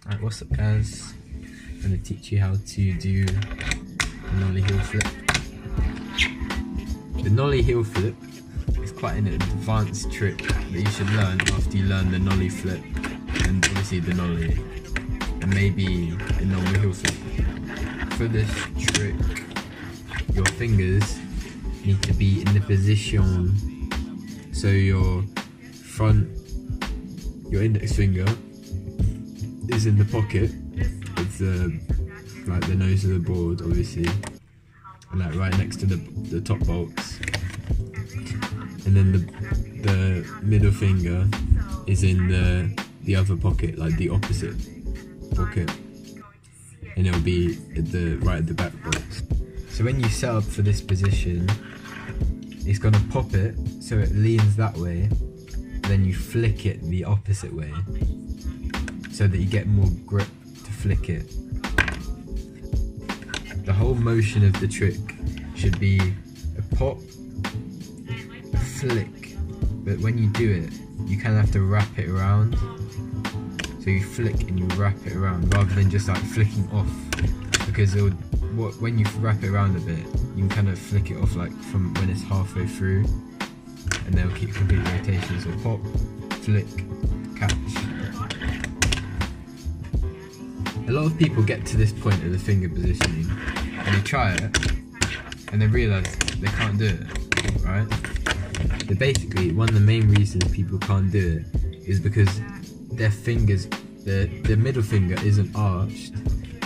Alright, what's up guys? I'm going to teach you how to do the Nollie Heelflip. The Nollie Heelflip is quite an advanced trick that you should learn after you learn the Nollie flip and obviously the Nollie and maybe the normal Heelflip. For this trick, your fingers need to be in the position so your index finger is in the pocket with the nose of the board, obviously, and like right next to the top bolts, and then the middle finger is in the other pocket, like the opposite pocket, and it'll be right at the back bolts. So when you set up for this position, it's gonna pop it so it leans that way, then you flick it the opposite way so that you get more grip to flick it. The whole motion of the trick should be a pop, a flick, but when you do it, you kind of have to wrap it around. So you flick and you wrap it around rather than just like flicking off, because when you wrap it around a bit, you can kind of flick it off like from when it's halfway through, and they'll keep complete rotation. So pop, flick, catch. A lot of people get to this point of the finger positioning and they try it and they realise they can't do it, right? But basically, one of the main reasons people can't do it is because their fingers, the middle finger isn't arched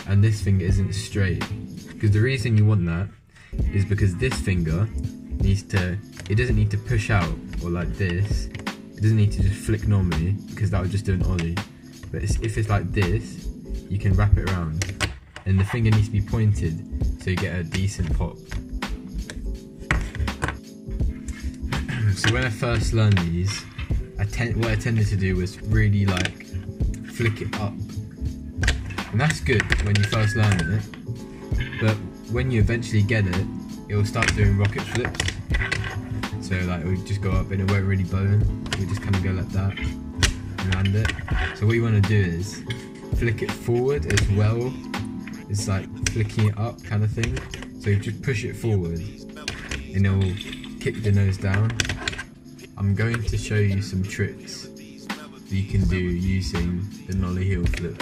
and this finger isn't straight. Because the reason you want that is because this finger it doesn't need to push out or like this. It doesn't need to just flick normally, because that would just do an ollie. But if it's like this, you can wrap it around, and the finger needs to be pointed so you get a decent pop. So when I first learned these, what I tended to do was really like flick it up, and that's good when you first learn it, but when you eventually get it, it will start doing rocket flips. So like it will just go up and it won't really bone, it will just kind of go like that and land it. So what you want to do is flick it forward as well. It's like flicking it up kind of thing. So you just push it forward and it will kick the nose down. I'm going to show you some tricks that you can do using the Nollie Heelflip.